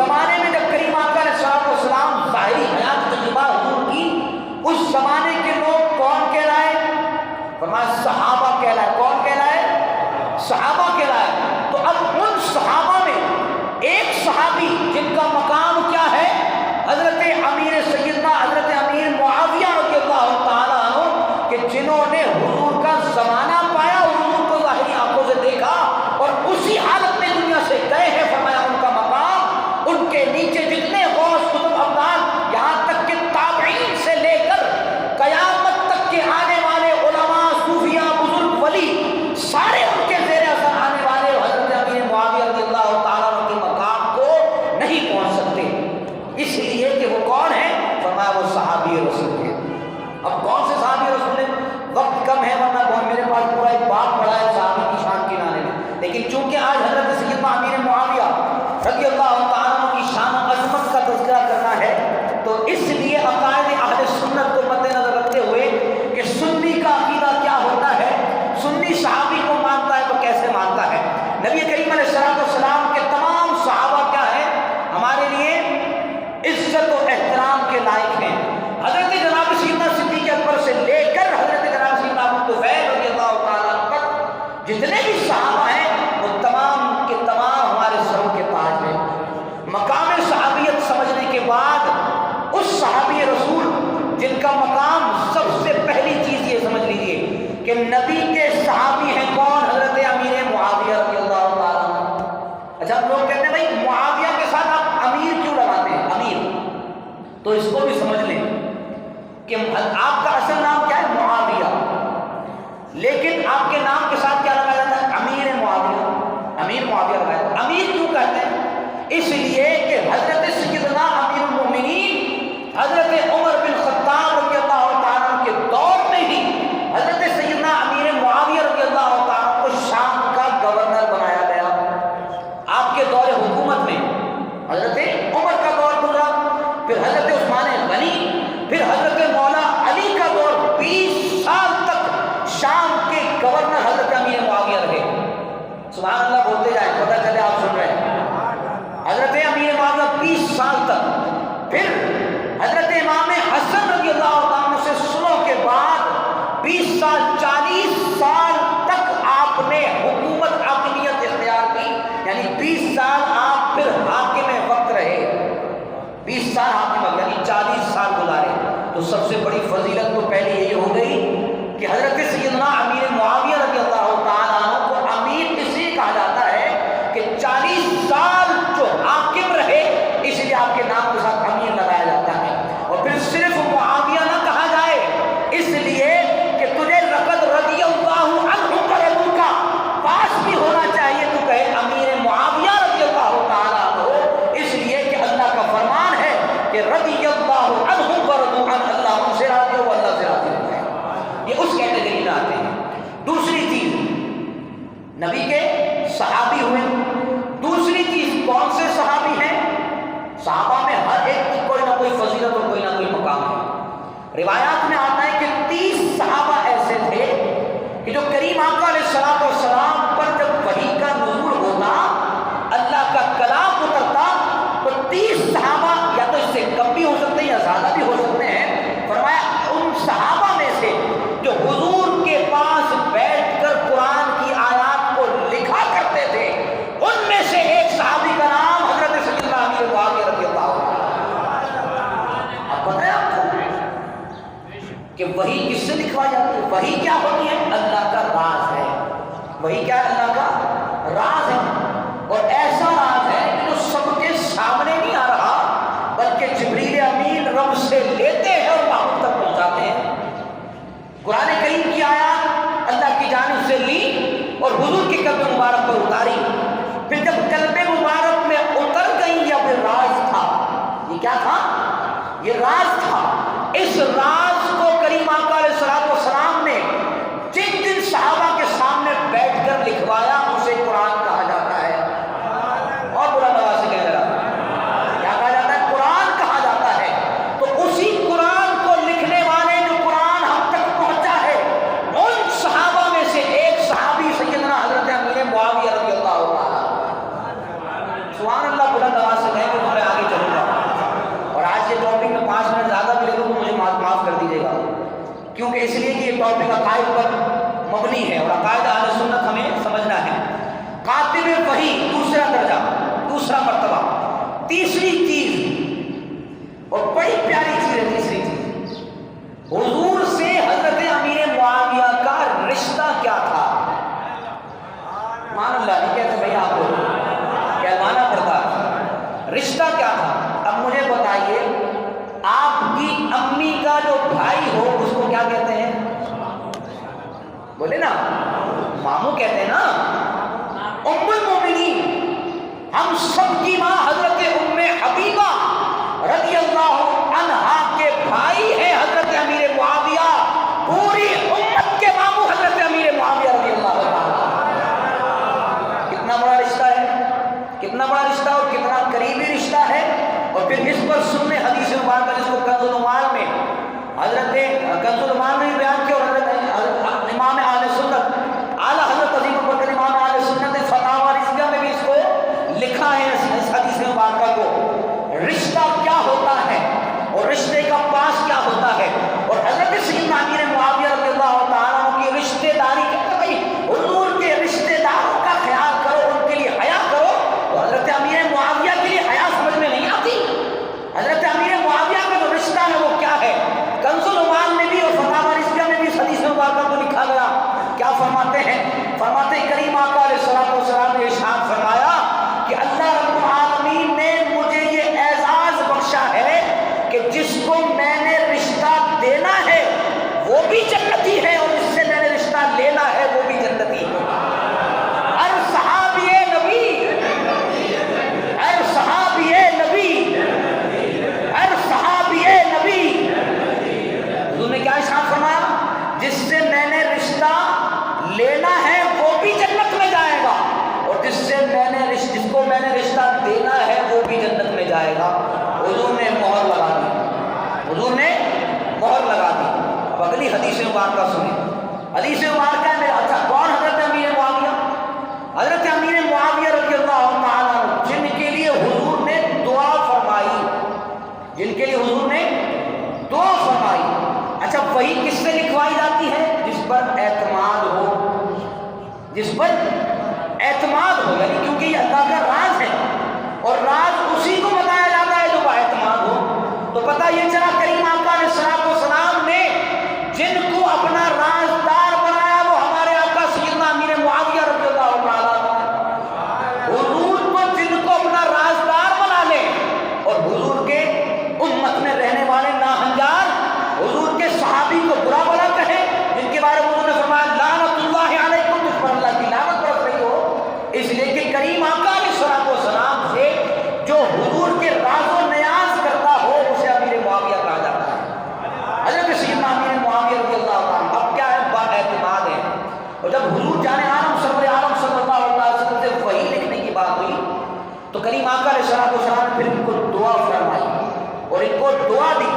زمانے میں جب کریم آقا علیہ السلام ظاہری حیات تجربہ حضور کی، اس زمانے کے لوگ کون کہلائے؟ فرمایا صحابہ کہلائے۔ کون کہلائے؟ صحابہ کہلائے۔ تو اب ان صحابہ میں ایک صحابی جن کا مقام کیا ہے؟ حضرت امیر سیدنا حضرت امیر معاویہ رضی اللہ تعالیٰ عنہ، کہ جنہوں نے حضور کا زمانہ پایا، حضور کو ظاہری آنکھوں سے دیکھا اور اسی حالت میں دنیا سے گئے ہیں۔ فرمایا ان کا مقام، ان کے نیچے جتنے غوث قطب ابدال، یہاں تک کہ تابعین سے لے کر قیامت تک کے آنے والے علماء، صوفیاء، بزرگ، ولی، سارے ان کے زیر اثر آنے والے حضرت امیر معاویہ رضی اللہ تعالیٰ عنہ کے مقام کو نہیں پہنچ سکتے، اس لیے کہ وہ کون ہے؟ فرمایا وہ صحابی رسول ہے۔ اب کون سے صحابی رسول ہیں؟ وقت کم ہے، ورنہ میرے پاس پورا ایک باب پڑا ہے صحابی کی شان کے نانے میں، لیکن چونکہ آج حضرت سیدنا امیر معاویہ رضی اللہ تعالیٰ عنہ کی شان و عظمت کا تذکرہ کرنا ہے، تو اس لیے عقائد اہل سنت کو مد نظر رکھتے ہوئے کہ سنی کا عقیدہ کیا ہوتا ہے، سنی صحابی کو مانتا ہے تو کیسے مانتا ہے؟ نبی کریم علیہ السلام کے تمام صحابہ کیا ہیں؟ ہمارے لیے عزت و احترام کے لائق ہیں۔ حضرت جناب سیدنا صدیق اکبر سے لے کر حضرت جناب سیدنا ابو طفیل رضی اللہ تعالیٰ تک جتنے بھی صحابہ ہیں وہ تمام کے تمام ہمارے سروں کے تاج ہیں۔ مقام صحابیت سمجھنے کے بعد اس صحابی رسول جن کا مقام، سب سے پہلی چیز یہ سمجھ لیجئے کہ نبی کے صحابی ہیں کون؟ حضرت امیر معاویہ رضی اللہ تعالیٰ عنہ۔ اچھا ہم لوگ کہتے ہیں بھائی معاویہ کے ساتھ آپ امیر کیوں لگاتے ہیں؟ امیر، تو اس کو بھی سمجھ لیں کہ آپ کا اصل نام کیا ہے؟ معاویہ، لیکن آپ کے نام کے ساتھ کیا لگایا جاتا ہے؟ امیر معاویہ۔ امیر معاویہ لگایا جاتا ہے۔ امیر کیوں کہتے ہیں؟ اس لیے کہ حضرت سیدنا امیر المومنین حضرت عمر بن خطاب رضی اللہ تعالیٰ عنہ کے دور میں ہی حضرت سیدنا امیر معاویہ رضی اللہ تعالیٰ عنہ کو شام کا گورنر بنایا گیا۔ آپ کے دور حکومت میں حضرت عمر کا دور گزرا، پھر حضرت عثمان غنی، پھر حضرت مولا علی کا دور، 20 سال تک شام کے گورنر حضرت امیر معاویہ رہے۔ سبحان اللہ بولتے جائیں، پتہ چلے آپ سن رہے ہیں۔ حضرت امیر معاویہ 20 سال تک، پھر حضرت امام حسن رضی اللہ عنہ سے سنوں کے بعد 20 سال 40 سال تک آپ نے حکومت حاکمیت اختیار کی، یعنی 20 سال آپ پھر حاکم وقت رہے، 20 سال حاکم، یعنی 40 سال گزارے۔ تو سب سے بڑی فضیلت تو پہلے یہ ہو گئی کہ حضرت سیدنا امیر معاویہ رضی اللہ تعالیٰ عنہ کو امیر اس لیے کہا جاتا ہے کہ 40 سال جو حاکم رہے، اس لیے آپ کے نام کے ساتھ امیر لگایا جاتا ہے۔ اور پھر صرف معاویہ نہ کہا جائے، اس لیے کہ تجھے لقد رضی اللہ عنہ کا رضو کا پاس بھی ہونا چاہیے، تو کہے امیر معاویہ رضی اللہ تعالیٰ عنہ، اس لیے کہ اللہ کا فرمان ہے کہ رضی اللہ عنہ ورضوا عنہ، اللہ ان سے راضی ہو، اللہ سے راضی ہو جائے۔ یہ اس کیٹیگری میں آتے ہیں۔ دوسری چیز، نبی کے صحابی ہوئے۔ دوسری چیز، کون سے صحابی ہیں؟ صحابہ میں ہر ایک کی کوئی نہ کوئی فضیلت اور کوئی نہ کوئی مقام ہے۔ روایات میں آتا ہے کہ 30 صحابہ ایسے تھے کہ جو کریم آقا علیہ السلام پر جب وحی کا نزول ہوتا، اللہ کا کلام اترتا، تو 30 صحابہ، یا تو اس سے کم بھی ہو سکتے ہیں یا زیادہ بھی ہو سکتے ہیں، فرمایا ان صحابہ میں سے جو حضور کے پاس بیٹھ کر قرآن کی آیات کو لکھا کرتے تھے، ان میں سے ایک صحابی کا نام حضرت سیدنا امیر معاویہ رضی اللہ عنہ۔ اب پتہ ہے آپ کو کہ وحی کس سے لکھوائی جاتی ہے؟ وحی کیا ہوتی ہے؟ اللہ کا راز ہے۔ وحی کیا ہے؟ اللہ کا راز ہے، اور ایسا راز ہے کہ جو سب کے سامنے نہیں آ رہا، بلکہ جبریل امین رب سے لیتے ہیں اور محبوب تک پہنچاتے ہیں۔ قرآن کریم کی آیات اللہ کی جانب سے لی اور حضور کے قلب مبارک پر اتاری، پھر جب قلب مبارک میں اتر گئی، یہ پھر راز تھا۔ یہ کیا تھا؟ یہ راز تھا۔ اس راز کو کریم آقا علیہ السلام نے جن جن صحابہ کے سامنے بیٹھ کر لکھوایا، اسے قرآن کہا جاتا ہے۔ اور بلند آواز سے کہہ رہا، کیا کہا جاتا ہے؟ قرآن کہا جاتا ہے۔ تو اسی قرآن کو لکھنے والے جو قرآن ہم تک پہنچا ہے، ان صحابہ میں سے ایک صحابی سیدنا حضرت امیر معاویہ رضی اللہ عنہ۔ سبحان اللہ، بلند آواز سے کہیں گے ٹاپک عقائد پر مبنی ہے اور عقائد اہل سنت ہمیں سمجھنا ہے۔ کاتب وحی دوسرا درجہ، دوسرا مرتبہ، تیسری چیز اور بڑی پیاری چیز ہے، تیسری چیز حضور سے حضرت امیر معاویہ کا رشتہ کیا تھا۔ مان اللہ نہیں کہتے بھائی آپ کو کہلوانا پڑتا، رشتہ کیا تھا۔ اب مجھے بتائیے آپ کی امی کا جو بھائی ہو اس کو کیا کہتے ہیں؟ بولے نا، ماموں کہتے ہیں نا۔ ام المومنین ہم سب کی ماں حضرت ام حبیبہ رضی اللہ عنہا کے بھائی ہیں حضرت امیر معاویہ، پوری امت کے ماموں حضرت امیر معاویہ رضی اللہ عنہ۔ کتنا بڑا رشتہ ہے، کتنا بڑا رشتہ اور کتنا قریبی رشتہ ہے۔ اور پھر اس پر سننے حدیث مبارکہ جس کو کنز الایمان میں حضرت کنز الایمان میں بیان کیا، اور حضرت امام اہل سنت اعلیٰ حضرت عظیم البرکت امام اہل سنت نے فتاوی رضویہ میں بھی اس کو لکھا ہے، اس حدیث مبارکہ کو۔ رشتہ کیا ہوتا ہے اور رشتے کا پاس کیا ہوتا ہے، اور حضرت سیدنا امیر معاویہ رضی اللہ تعالیٰ عنہ کی رشتہ داری کہتے ہیں بھائی حضور کے رشتہ داروں کا خیال کرو، ان کے لیے حیا کرو۔ تو حضرت امیر معاویہ کے لیے حیا سمجھ میں نہیں آتی۔ حضرت امیر معاویہ کا جو رشتہ ہے وہ کیا ہے، کنز الایمان میں بھی اور فتاوی رضویہ میں بھی اس حدیث مبارکہ کو لکھا گیا۔ کیا فرماتے ہیں؟ فرماتے ہیں کریم آقا علیہ الصلوۃ والسلام نے ارشاد فرمایا کہ اللہ رب العالمین نے مجھے یہ اعزاز بخشا ہے کہ جس کو میں نے رشتہ دینا ہے وہ بھی جنتی ہے، اور جس سے میں نے رشتہ لینا ہے وہ بھی جنتی ہے۔ ہر صحابی نبی، ہر صحابی نبی، ہر صحابی نبی، حضور نے کیا ارشاد فرمایا؟ جس سے میں نے رشتہ لینا ہے وہ بھی جنت میں جائے گا، اور جس کو میں نے رشتہ دینا ہے وہ بھی جنت میں جائے گا۔ حضور نے مہر لگا دی، حضور نے مہر لگا دی۔ اب اگلی حدیث مبارکہ سنیں، حدیث مبارکہ میں اچھا کون حضرت امیر معاویہ؟ حضرت امیر معاویہ رضی اللہ تعالیٰ عنہ، جن کے لیے حضور نے دعا فرمائی، جن کے لیے حضور نے دعا فرمائی۔ اچھا وہی کس سے لکھوائی جاتی ہے؟ جس پر اعتماد ہو، جس پر اعتماد ہو، یعنی کیونکہ یہ اللہ کا راز ہے اور راز اسی کو بتایا جاتا ہے جو با اعتماد ہو۔ تو پتہ یہ چلا کریم آقا علیہ الصلوۃ والسلام نے جن کو اپنا رازدار بنایا وہ ہمارے آقا سیدنا امیر معاویہ رضی اللہ تعالیٰ عنہ۔ حضور کو جن کو اپنا رازدار بنا لے اور حضور کے امت میں رہنے والے ناہنجار حضور کے صحابی کو برا بلا کہے، جن کے بارے میں انہوں نے فرمایا لعنت اللہ علیکم، جس پر اللہ کی لعنت برس رہی ہو، اس لیے کہ کریم آقا علیہ الصلوۃ والسلام سے جو حضور کے راز و نیاز کرتا ہو اسے امیر معاویہ کہا جاتا ہے، حضرت سیدنا امیر معاویہ رضی اللہ عنہ۔ اب کیا ہے؟ با اعتماد ہے۔ اور جب حضور جان عالم سرور عالم صلی اللہ علیہ وسلم سے وحی لکھنے کی بات ہوئی تو کریم آقا علیہ الصلوۃ والسلام نے پھر ان کو دعا فرمائی اور ان کو دعا دی۔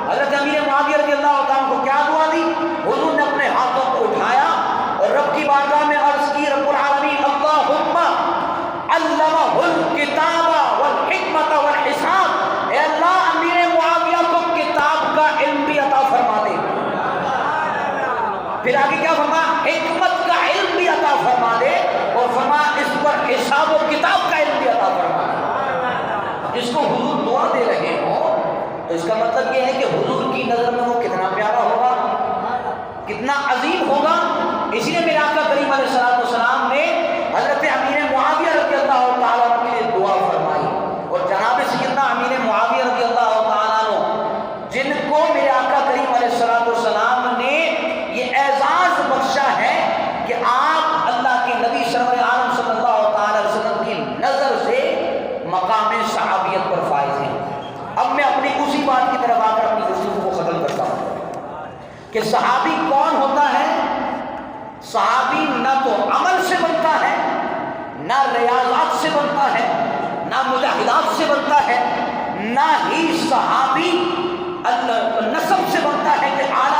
حضرت امیر معاویہ رضی اللہ عنہ کو کیا دعا دی؟ حضور نے اپنے ہاتھوں کو اٹھایا اور رب کی بارگاہ میں عرض کی، رب العالمین اللہم علمہ الکتاب والحکمت والحساب، اے اللہ امیر معاویہ کو کتاب کا علم بھی عطا فرما دے۔ پھر آگے کیا فرما؟ حکمت کا علم بھی عطا فرما دے، اور فرما اس پر حساب و کتاب کا علم بھی عطا فرما دے۔ جس کو حضور دعا دے رہے ہوں تو اس کا مطلب یہ ہے کہ حضور کی نظر میں وہ کتنا پیارا ہوگا، کتنا عظیم ہوگا۔ اسی لیے میرے آقا کریم علیہ الصلوۃ والسلام نے حضرت امیر معاویہ رضی اللہ تعالیٰ عنہ کے لیے دعا فرمائی، اور جناب سیدنا امیر معاویہ رضی اللہ تعالیٰ عنہ جن کو میرے آقا کریم علیہ الصلوۃ والسلام نے یہ اعزاز بخشا ہے کہ آپ اللہ کے نبی سرور عالم صلی اللہ تعالیٰ علیہ وسلم کی نظر سے مقام صحابیت پر فائز ہیں۔ اب میں اپنی اسی بات کی طرف آ کر اپنی گفتگو کو ختم کرتا ہوں کہ صحابی کون ہوتا ہے؟ صحابی نہ تو عمل سے بنتا ہے، نہ ریاضات سے بنتا ہے، نہ مجاہدات سے بنتا ہے، نہ ہی صحابی نسب سے بنتا ہے کہ اعلیٰ